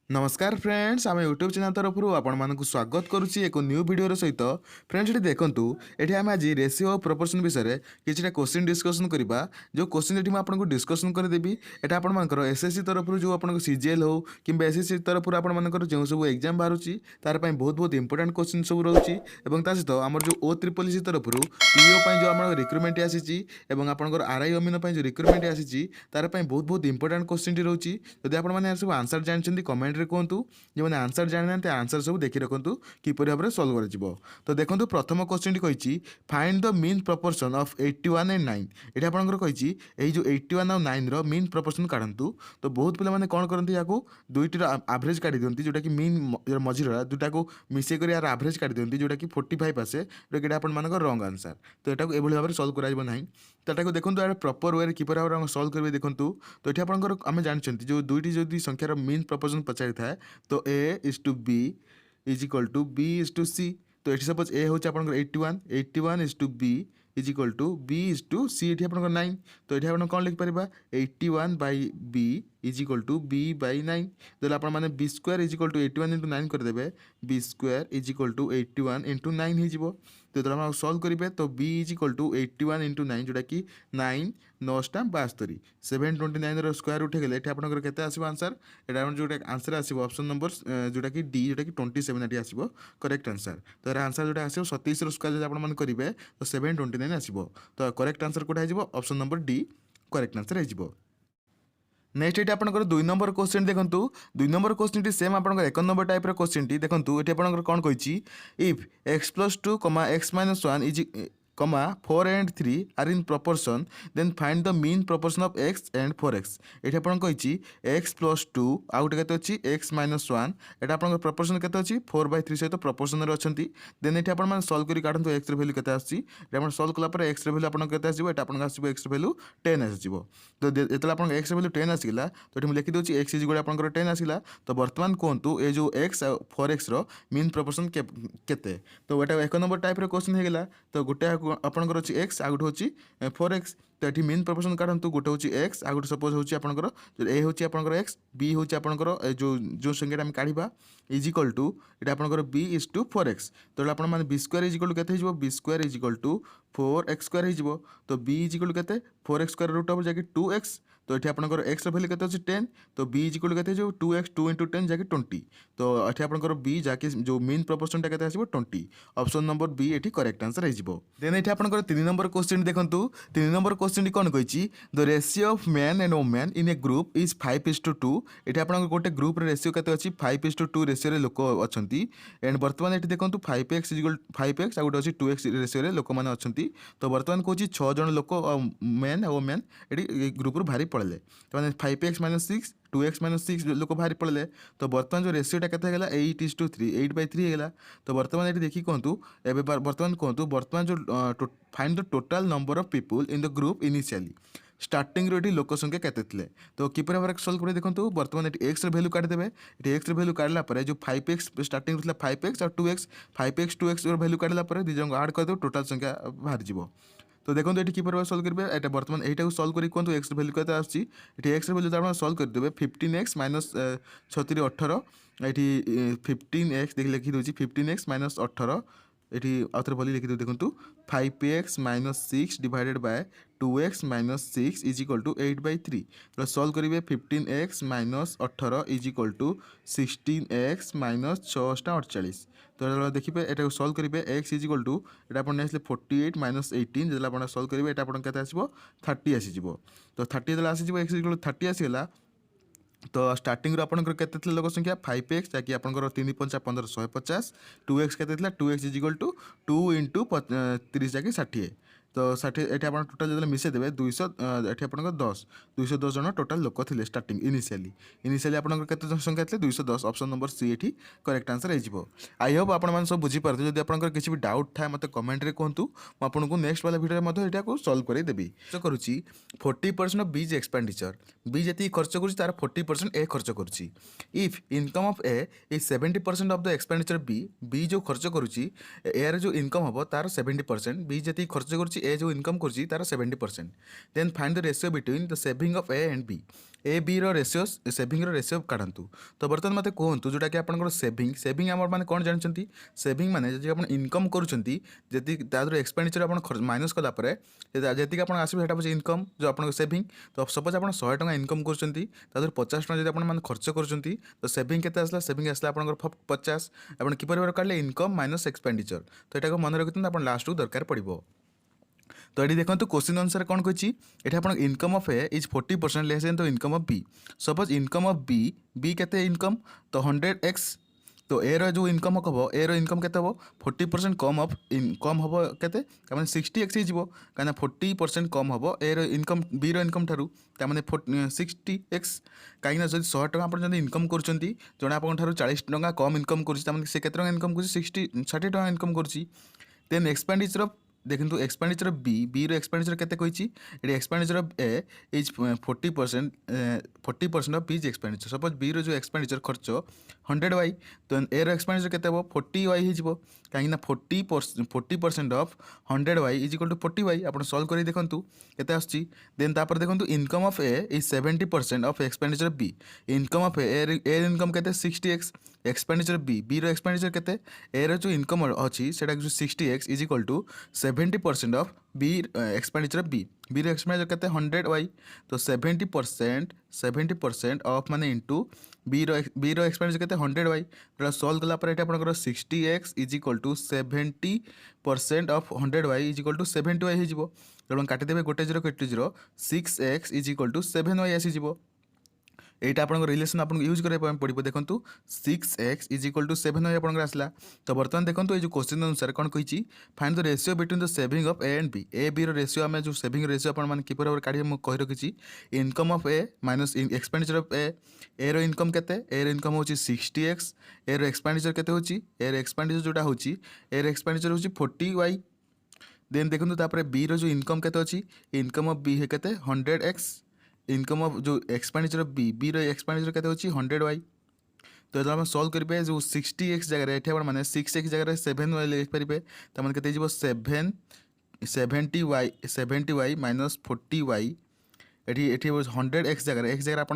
नमस्कार फ्रेंड्स आम YouTube channel तरफ आपको स्वागत करुच्ची एक न्यू वीडियो सहित फ्रेंड्स ये देखूँ ये आम आज रेशियो ऑफ प्रोपोर्शन विषय में किसी क्वेश्चन डिस्कसन करवा जो क्वेश्चन ये आपको डिस्कसन करदेवी यहाँ आपर एसएससी तरफ जो आप सीजीएल हो कि एसएससी तरफ आपर जो सब एग्जाम बाहर तार बहुत बहुत इंपोर्टेंट क्वेश्चन सब रोचे सहित आम जो ओ ट्रिपल सी तरफ पीओ जो आम रिक्रुटमेंट आसी आपंकर आरआई अमीन जो रिक्रुटमेंट आसी तार बहुत बहुत इंपोर्टेंट क्वेश्चन रोचे जब आपने सब आंसर जानते कमेंट रे कहतु जो मैंने आंसर जाना आंसर सब देखी रखु किपर भाव में सल्व कर तो देखो प्रथम क्वेश्चन कही find the mean proportion of 81 and 9 ये आपंकर कही जो 81 और 9 रो मीन प्रपोर्शन काढ़ू तो बहुत पे कौन करती या दुईटर आभरेज काढ़ी दिखती जोटा कि मीन मझीर दुटा को मिसेक यार आभरेज काढ़ी दिखती जोटा कि 45 आसे जोटा कि आपर रंग आंसर तो यहाँ एभली भाव में सल्व कर तो देखो यार प्रपर वे किपर भाव में सल्व करेंगे देखूँ तो ये आपंकर आम जानते जो दुईटी जो संख्यार मीन प्रपोर्शन पचारि थाए तो A is to B is equal to B is to C तो ये सपोज ए हूँ आप 81 is to B is equal to B is to C ये आप 9 तो ये आप कौन लिखिपर 81 by B is equal to B by 9 तो आपने B square is equal to 81 into 9 करदे B square is equal to 81 into 9 हो तो आप सल्व करेंगे तो B is equal to 81 into 9 जोटा कि 9 9टा 72 729 स्क्वायर रूट गले ये आपंकर के आंसर यहाँ जो आंसर आसो ऑप्शन नंबर जोटा कि डी जोटा कि 27 ये आसो करेक्ट आंसर तो यार आंसर जो आसो 27 स्क्वायर जो आपने करेंगे तो 729 आसो तो करेक्ट आंसर कौटा हो option number D correct answer हो नेक्स्ट ये आपंकर 2 नंबर क्वेश्चन देखूँ 2 नंबर क्वेश्चन टी सेम आप 1 नंबर टाइप क्वेश्चन टी देखूँ ये आपंकर कौन कही if x plus 2 x minus 1 is 4 and 3 are in proportion then find the mean proportion of x and 4x ये आपन कही x प्लस 2 आउ गोटे केते अछि x माइनस 1 एटा आपन प्रोपोर्शन केते अछि 4/3 सहित प्रोपोर्शन रे अछंती देन एठी आपन माने सॉल्व करी काढंतु x रे वैल्यू केते आछि एटा आपन सॉल्व कला पर x रे वैल्यू आपन केते आसीबो एटा आपन आसीबो x रे वैल्यू 10 आसीबो तो जेतला आपन x रे वैल्यू 10 आसीला तो एठी हम लिखि दोछि x इज गोटे आपन 10 आसीला तो वर्तमान कोंतु ए जो x और 4x रो मीन प्रोपोर्शन केते तो एटा 1 नंबर टाइप रे क्वेश्चन हे गेला तो गोटे आपंकर अच्छी एक्स आ गोटे हूँ 4x तो ये मीन प्रोपोर्शन काढंतु गोटे हूँ एक्स आ गोटे सपोज हूँ आपंकर ए हूँ आपंकर एक्स बी हूँ आपंकर जो जो संख्या आम काढ़ा इज इक्वल टू ये आपंकर बी इज टू 4x तो आप B square is equal to केते B square is equal to 4x square हो तो बी इज इक्वल टू केते 4x स्क्वायर रूट ओवर जाके 2x तो ये आपंकर एक्स वैल्यू केते अछि 10 तो बी इज इक्वल टू केते जो 2x 2 इंटू 10 जाके 20 तो ये आपंकर बी जाके जो मीन प्रोपोर्शन टा केते आसीबो 20 ऑप्शन नंबर बी एठी करेक्ट आंसर हो देन ये आपंकर 3 नंबर क्वेश्चन देखंतु 3 नंबर क्वेश्चन कौन कही the ratio of man and women in A group is 5:2 ये आपंकर गोटे ग्रुप रेशियो केते अछि 5:2 रेशियो रे लोक अछंती एंड वर्तमान ये देखंतु 5x इज इक्वल 5x आ गोटे अछि 2x रेशियो रे लोक माने अछंती तो वर्तमान कहूँ 6 जन लोक मैन और वुमेन ये ग्रुप रु भारी पड़े तो 5x माइनस 6 2x माइनस 6 लोक भारी पड़े तो वर्तमान जो रेशियोटा के 8:3 8/3 होगा तो वर्तमान ये देखिए कहतु एवं वर्तमान कहतु वर्तमान जो find the total number of people in the group initially starting रो लोक संख्या केते तो किपर भाव सल्व कर देखो वर्तमान ये एक्स वैल्यू काढ़ीदेवे ये एक्स वैल्यू काढ़ला जो 5x स्टार्टिंग था 5x और 2x 5x 2x वैल्यू काढ़ला दुई जन आड करदे टोटाल संख्या बाहर जीव तो देखो ये किपर सल्व करेंगे ये वर्तमान यहीटा सल्व कर कहूँ एक्स वैल्यू के एक्स वैल्यू आप सल्व करदे 15x माइनस 36 18 ये 15x देख लिखी दूसरी 15x माइनस 18 ये आउे भली लिखिद देखूँ 5x minus 6 divided by 2x minus 6 is equal to 8/3 तो सल्व करेंगे 15x minus 18 is equal to 16x minus 6/48 तो देखिए ये सल्व करेंगे x इज इक्वल टू ये आप 48 माइनस 18 जो आप सल्व करेंगे ये आप 30 आसीज तो 30 आसीज x इज इक्वल टू 30 आसीगला तो स्टार्टिंग आपंकर केते लोक संख्या 5x जहाँकि आपंकर 3 5 15 150 2x केते 2x is equal to 2 into 30 जाकि 60 तो 60 ये आप टोटाल जो मिसे देवे 200 ये आप 210 जन टोटाल लोक थे स्टार्टिंग इनिशियली आपंकर केते संख्या थे 210 ऑप्शन नंबर सी ये करेक्ट आंसर हो आई होप आप सब बुझीपारे जब आपंकर किसी भी डाउट था मत कमेंट रे कहतु आपको नेक्स्ट वाला वीडियो में यहाँ सल्व करदेवी करुच्ची 40% ऑफ बीज एक्सपेंडिचर बी जी खर्च कर तार 40% ए खर्च करुच्ची if income of A is 70% of the expenditure B B जो खर्च करुच्ची यार जो इनकम हम तार 70% बी जी खर्च करुच्ची ए जो इनकम कर तार 70%। Then find the ratio between the saving of A and B. A B ratio saving ratio काढंतु। तो बर्तमान मते कहतु जोटा कि आपनकर सेविंग आम मैंने कौन जानते सेविंग माने जदि आप इनकम करूँ जी तार एक्सपेंडिचर आप माइनस कलापर जी आप आसो से इनकम जो आप सेविंग। तो सपोज आप 100 टका इनकम कर 50 टका जब आप खर्च कर तो सेविंग के आसला सेविंग आसला आप 50 आप किपर काढ़े इनकम माइनस एक्सपेंडिचर। तो यहाँ मन रखते आप लास्ट को दरकार पड़ो। तो ये देखो क्वेश्चन अनुसार कौन कही ये आप income of A is 40% less than the income of B. Suppose income of B केते इनकम तो 100x। तो ए रो जो इनकम हम ए रो इनकम केते हम 40% कम ऑफ कम हम केते 60x हो कहीं 40% कम हम ए रो इनकम बी रो इनकम ठारू 60x। कहीं 100 टका आप इनकम कर जड़े आप 40 टका कम इनकम कर इनकम कर 60 टका इनकम कर। देन एक्सपेंडिचर ऑफ देखो एक्सपेंडिचर बी रो एक्सपेंडिचर केते कहिछि ये expenditure of A is 40% of B expenditure. Suppose B रो जो एक्सपेंडिचर खर्च 100y तो ए रो एक्सपेंडिचर केते हो 40y हो कहीं 40% of 100y is equal to 40y। आप सॉल्व कर देखु केते आछि। देन तापर देखो income of A is 70% of expenditure B. Income of A income केते 60x। एक्सपेंडिचर बी रो एक्सपेंडिचर केते ए रो जो इनकम अछि सेटा 60x is equal to 70% of B expenditure B रो एक्सपेंडिचर केते 100y। तो 70% ऑफ माने इनटू बी रो एक्सपेंडिचर केते 100y। तो सॉल्व कला पर एटा आपनकर 60x is equal to 70% of 100y is equal to 70y हे जिवो। तो काटि देबे गोटे 0 कटि 0 6x is equal to 7y आसी जिवो। एटा आपन रिलेशन आपन यूज करे पड़ो। देखो 6x is equal to 7y आपन आसला। तो बर्तमान देखो ये जो क्वेश्चन अनुसार कौन कही find the ratio between the saving of A and B. A B ratio आम जो सेविंग रेशियो अपन किपर काढ़ी कही रखी income of A minus expenditure of A रो इनकम केते ए रो इनकम होची 60x। ए रो एक्सपेंडिचर केते होची ए रो एक्सपेंडिचर जोटा होची ए रो एक्सपेंडिचर होची 40y। देन देखो तापर बी रो जो इनकम केते होची इनकम ऑफ बी है केते 100x। इनकम ऑफ जो एक्सपेंडिचर ऑफ बी रो एक्सपेंडिचर केते होची 100y। तो जब हम सॉल्व करेंगे जो 60x जगह ये मैंने 6x जगह 7y लिख पारे तो मैंने केते 70y माइनस 40y। ये 100x जगह आप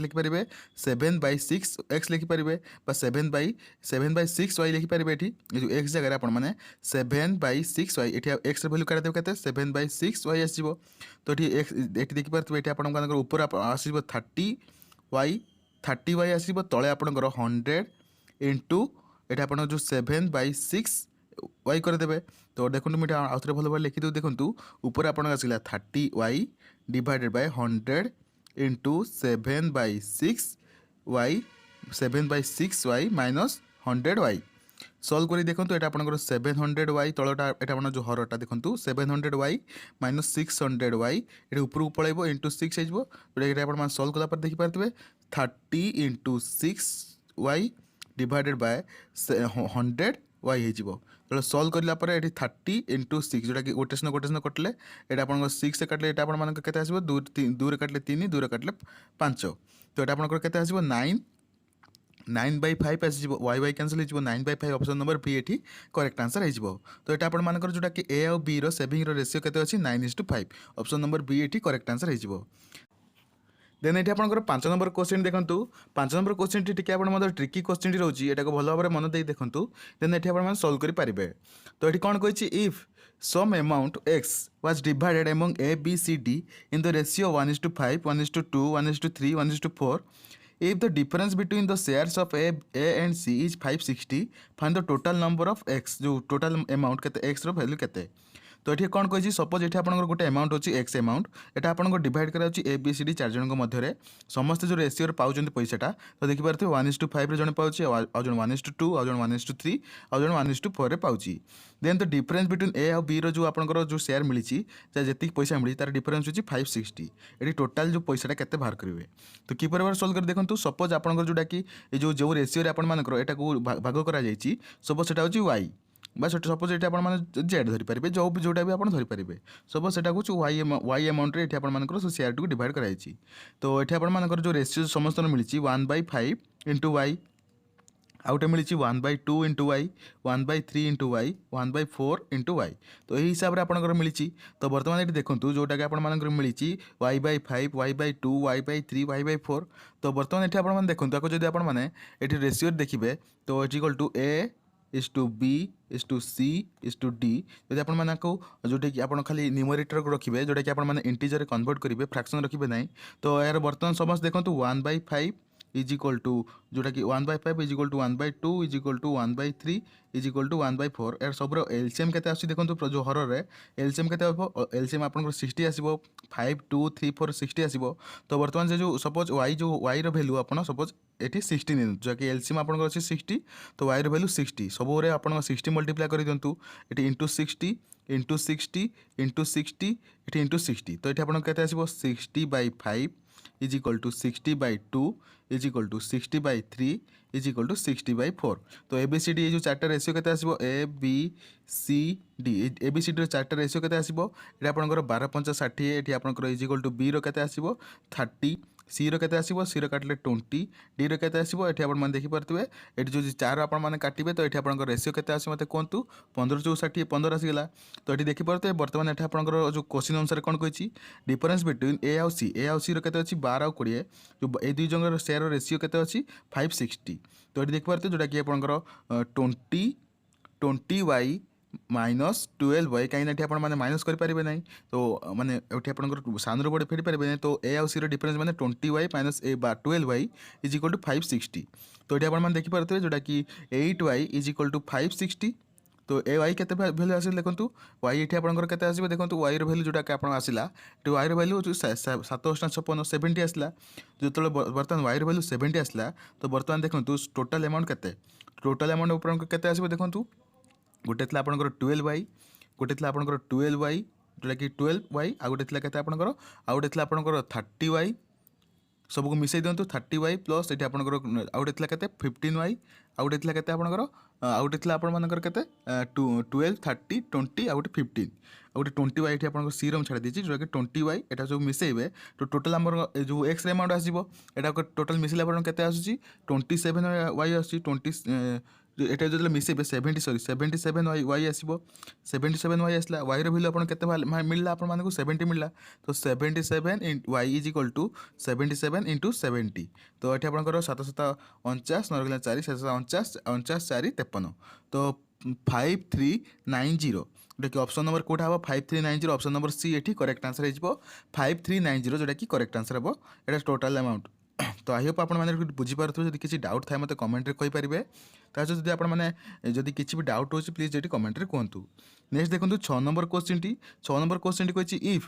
लिखिपारे 7/6x लिखिपारे 7/6y लिखिपारे। ये जो x जगह आपने 7/6y ये एक्स भैल्यू काढ़ी देव के 7/6y आसो। तो ये देखिपारे ये आप ऊपर आसो 30y आसो तले आपंकर 100 इंटू ये आप जो 7/6y करदे। तो देखो मुझे आउ थे भल भाव लिखिदेव। देखो ऊपर आप आसला 30y divided by 100 into 7/6y minus 100y। Solve करी देखो ये आपंकर 700y तलटा ये जो हरटा देखो 700y माइनस 600y ये ऊपर पलैब इंटू 6 हो आप सॉल्व कला देखिपारे 30 into 6y divided by 100y हो। तो सॉल्व करला पर ये 30 इंटू 6 जोटा कि गोटे न कटले ये आप 6 काटले ये आपके आसो 2 काटले 3 2 काटले 5। तो ये आपके आसो 9/5 आसो y कैंसल हो 9/5 ऑप्शन नंबर बी ये करेक्ट आंसर हो। तो ये आपर जोटा कि ए और बी सेविंग रेशियो केते अच्छी 9:5 ऑप्शन नंबर बी ये करेक्ट आंसर हो। देन ये आपंकर 5 नंबर क्वेश्चन देखो 5 नंबर क्वेश्चन टी आप ट्रिकी क्वेश्चन रोचे यहाँ को भल भाव मन दे देखूँ। देन ये आप सॉल्व करेंगे। तो ये कौन कही if some amount x was divided among a b c d in the ratio 1:5 1:2 1:3 1:4 if the difference between the shares of a and c is 560 find the total number of x जो total amount केते x रो value केते। तो ये कौन कही suppose ये आप गोटे अमाउंट अच्छी एक्स अमाउंट यहाँ आपको डिवाइड कराई ए बी सी डी 4 जन मध्य समस्त जो रेसीओ पाँच पैसाटा। तो देखिपारे 1:5 जन पाँच आउ जन 1:2 आउ जन 1:3 आउ जन 1:4 पाँच। देन द डिफरेन्स बिटवीन ए और बी रो आपंकर जो शेयर मिली जी पैसा मिली तार डिफरेन्स होची 560। ये टोटाल जो पैसाटा केते बाहर करेंगे। तो किपर बार सॉल्व कर देखो सपोज आपंकर जोटा कि जो रेसीओ आपंकर यहाँ भाग कर सपोज सेटा होची वाई बस सपोज ये आप जेड धरीपारे जोटा भी आप धरीपारे सपोज से वाई अमाउंट ये आप सेयार टी डिवाइड कराई। तो ये आप जो रेशियो समस्त मिली 1/5 इंटू वाई आउटे मिली 1/2 into Y 1/3 into Y 1/4 into Y तो यही हिसाब से आपंकर मिली तो बर्तमान ये देखूँ जोटा कि आपर मिली y/5 y/2 y/3 y/4 तो बर्तमान ये आप देखूँ आपको जब आप रेसीओ देखिए तो it equal to A is to B is to C is to D जब आपको जोटा कि आप खाली न्यूमरेटर को रखिए जोटा कि आप इंटीजर कन्वर्ट करेंगे फ्रैक्शन रखिए ना तो यार बर्तमान समस्त देखो 1/5 इज इक्वल टू जोटा कि 1/5 is equal to 1/2 is equal to 1/3 is equal to 1/4 यार सब एलसीएम के देखो जो हर में एलसीएम के एलसीएम आप 60 आसो 5 2 3 4 60 आसो तो बर्तमान से जो सपोज वाई रैल्यू आप सपोज ये 60 नहीं जहाँकि एलसीएम आप 60 तो वाई रैल्यू 60 सब आप 60 मल्टीप्लाई कर दिंतु ये इंटू 60 इंटू 60 इंटू 60 ये इंटू 60 तो ये आप 60/5 is equal to 60/2 is equal to 60/3 is equal to 60/4 तो ABCD ये जो चार्टा रेसीओ के ABCD ABCD चार्टा रेसीओ के ये आपंकर 12×5 60 ये आपंकर इज इक्वल टू बी रे 30 सी रो सी रो काटिले 20 डी रो केते आसीबो एठी आपण देखिपारे ये जो चार आपण काटे तो ये आप रेसीओ के मत कहतु 15×4 = 15 आसीगला तो ये देखिपारे बर्तमान ये आपंकर जो क्वेश्चन अनुसार कौन कही डिफरेन्स बिटवीन ए आउ सी रो केते 12 और 20 जो ये दुई जन शेयर रेसीओ केते 560 तो ये देखिपारे जोटा कि आपंकर 20y -12y कहीं आप माइनस करेंगे ना तो माने ये आप सान बड़े फेरी पारे ना तो ए आउ सी डिफरेन्स मैंने 20y - 12y is equal to 560 तो ये आप देखिपारे जोटा कि 8y इज इक्वल टू 560 तो ए वाई केते भैल्यू आस देखो वाई ये आपंकर केते आसो देखो वाई भैल्यू जोटा कि आसला तो वाई भैल्यू 7×56 70 आसला जो बर्तमान वाई भैल्यू 70 आसला तो बर्तमान देखो टोटाल अमाउंट केते टोटाल अमाउंट ऊपर केते आसो देखो गोटे थी आपंकर 12y गोटे थी आपंकर 12y जोटा कि 12y आ गोटे थी केते आपंकर आ गोटे थी आपंकर 30y सबको मिसई दिंतु 30y प्लस ये आपंकर आ गोटे थी केते 15y आ गोटे थी केते आपंकर आ गोटे थी आपंकर केते 12 30 20 आ गोटे 15 आ गोटे 20y ये आपंकर सी रम छाड़ी देछि जोटा कि 20y एटा सब मिसेइबे तो टोटल हमर जो x रे अमाउंट आसीबो एटा टोटल मिसले आपन केते आसुची 27y आसुची 20 এটা যেতলে মিশাইবে 77y আসব 77y আসলা y র ভ্যালু আপনার কেতে মিললা আপনার মানুষ 70 মিললা তো 77y is equal to 77 into 70 তো এটি আপনার 749 নরগলা 4 749 49 4 53 তো 5390 जोटा कि ऑप्शन नंबर कौटा हम 5390 ऑप्शन नंबर सी ये करेक्ट आंसर हो 5390 जोटा कि करेक्ट आंसर हम ये टोटाल अमाउंट तो आई होप आपने बुझीपारे जब किसी डाउट थाए मत कमेंट कहींपारे जब आपने किसी भी डाउट हो प्लीज ये कमेंट कहतु नेक्स्ट देखो 6 नंबर क्वेश्चन टी 6 नंबर क्वेश्चन टी कही if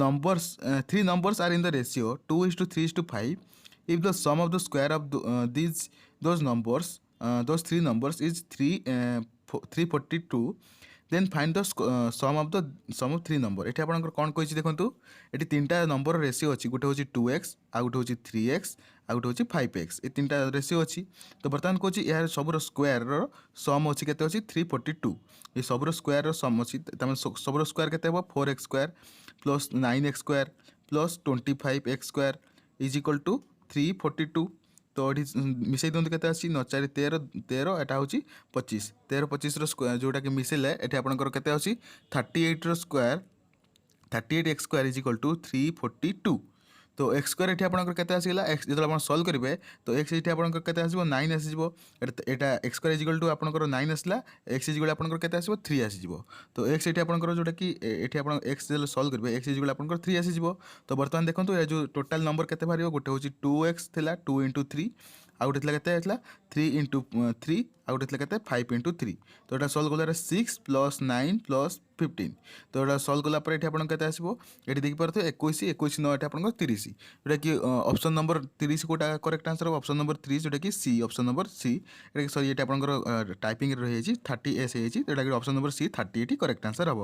numbers 3 numbers are in the ratio 2:3:5 if the sum of the square of those numbers those 3 numbers is 342 then find the sum of 3 number ये आप कौन कही देखो ये 3टा नंबर रेशियो अच्छी गोटे हूँ 2x आ गोटे हूँ 3x आ गोटे हूँ 5x ये 3टा रेशियो अच्छी तो बर्तमान कौन यार सबूर स्क्वायर सम अच्छी के 342 ये सबूर स्क्वायर सम अच्छी सबूर स्क्वायर के 4x² plus 9x² plus 25x² is equal to 342 तो ये मिसई दिखाते के 9 4 13 13 एटा हूँ 25 13 25 जोटा कि मिसेले ये आपंकर के 38 square 38x² is equal to 342 तो x² ये आपंकर के आसगला एक्स जो आप सल्व करेंगे तो x ये आपंकर के 9 आसीज एटा x² इज इक्वल टू आपंकर 9 आसला x इज इक्वल आपंकर के 3 आसीज तो x ये आपंकर जोटा कि ये आप x जो सल्व करेंगे x इज इक्वल आपंकर 3 आसीज तो बर्तमान देखो ये जो टोटाल नंबर के बाहर गोटे हूँ 2x थी 2 × 3 आ गोटे के 3 × 3 आ गोटे के 5 × 3 तो ये सल्व कला 6 + 9 + 15 तो ये सल्व कलापर ये आप ये देखिए 21 21 9 ये आप 30 जोटा कि ऑप्शन नंबर 30 कोटा करेक्ट आंसर हो ऑप्शन नंबर 3 जोटा कि C option number C sorry ये आप टाइपिंग रही 30S जोटा कि ऑप्शन नंबर सी 30 ये करेक्ट आंसर हम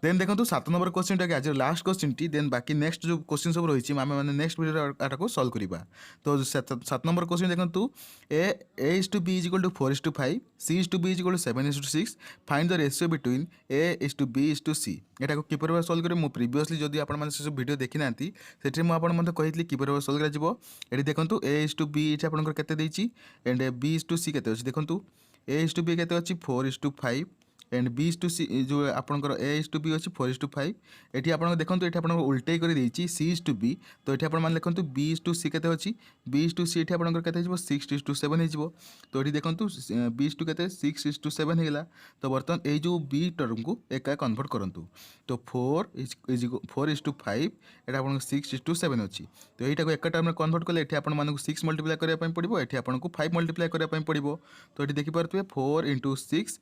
देन देखो 7 नंबर क्वेश्चन टाके आज लास्ट क्वेश्चन टी देन बाकी नेक्स्ट जो क्वेश्चन सब रही आम मैंने नेक्स्ट वीडियो आटा सल्व करवा। तो 7 नंबर क्वेश्चन देखो A is to B is equal to 4:5 C is to B is equal to 7:6 find the ratio between A is to B is to C. यहाँ किपर भाव सल्व करें मुझे previously जदि आपने से वीडियो देखी ना से मुझे कही किपर भाव सल्व कर देखो ए इज टू बी ये आपंकर के एंड बी इज टू सी के देखो ए इज टू बी के 4:5 एंड बी इज टू सी जो आपंकर ए इज टू बी अच्छी 4:5 ये आप देखो ये आप उल्टे कर सी इज टू बी। तो ये आप देखो बी इज टू सी के बी इज टू सी ये आपंकर के 6:7 हो। तो ये देखो बी इज टू के 6:7 होगा। तो बर्तमान ये जो बी टर्म को एका कन्वर्ट करूँ तो 4:5 ये आप 6:7 अच्छी। तो यहाँ एक टर्म कन्वर्ट कले ये आपको 6 मल्टीप्लाई करने पड़ो ये आपको 5 मल्टीप्लाई करने पड़ो। तो ये देखिपे 4 × 6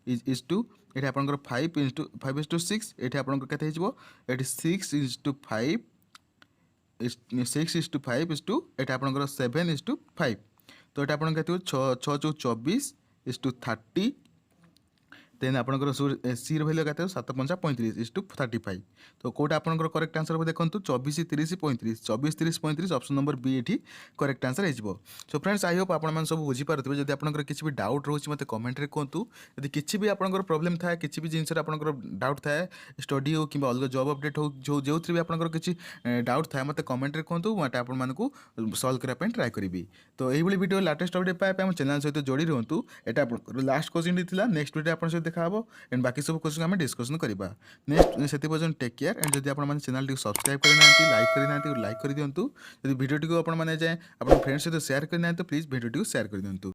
इज टू ये आपंकर 5:6 ये आपंकर के 6:5 6:5 इज टू ये आपंकर 7:5। तो ये आपंकर के 6×24 देन आपंकर सी रैल्यू क्या 7×5 इज टू 35। तो कौटा आपंकर करेक्ट आंसर हो देखो 24 30 35 24 30 35 ऑप्शन नंबर बी ये करेक्ट आंसर हो। सो फ्रेंड्स आई होप आप सब बुझीपारे जब आपंकर किसी भी डाउट रोचे मत कमेंट रे कहतु यदि किसी भी आपंकर प्रॉब्लम थाए किसी भी जिनस आपंकर डाउट थाए स्टडी हो कि अलग जॉब अपडेट हो जो भी आपंकर किसी डाउट थाए मत कमेंट रे कहतु मत आपको सल्व करने ट्राए करी। तो यही वीडियो लाटेस्ट अपडेट पाए आम चैनल सहित जोड़ी रुहतु। यहाँ लास्ट क्वेश्चन था नेक्स्ट वीडियो आप देखा एंड बाकी सब क्वेश्चन आम डिस्कसन करवा नेक्स्ट से पर्यटन टेक केयर एंड जब आप चैनल टी सब्सक्राइब करना लाइक करना लाइक कर दिंतु। जब वीडियो टी आपने जाए अपने फ्रेंड्स सहित शेयर करना तो प्लीज वीडियो टी शेयर कर दिंतु।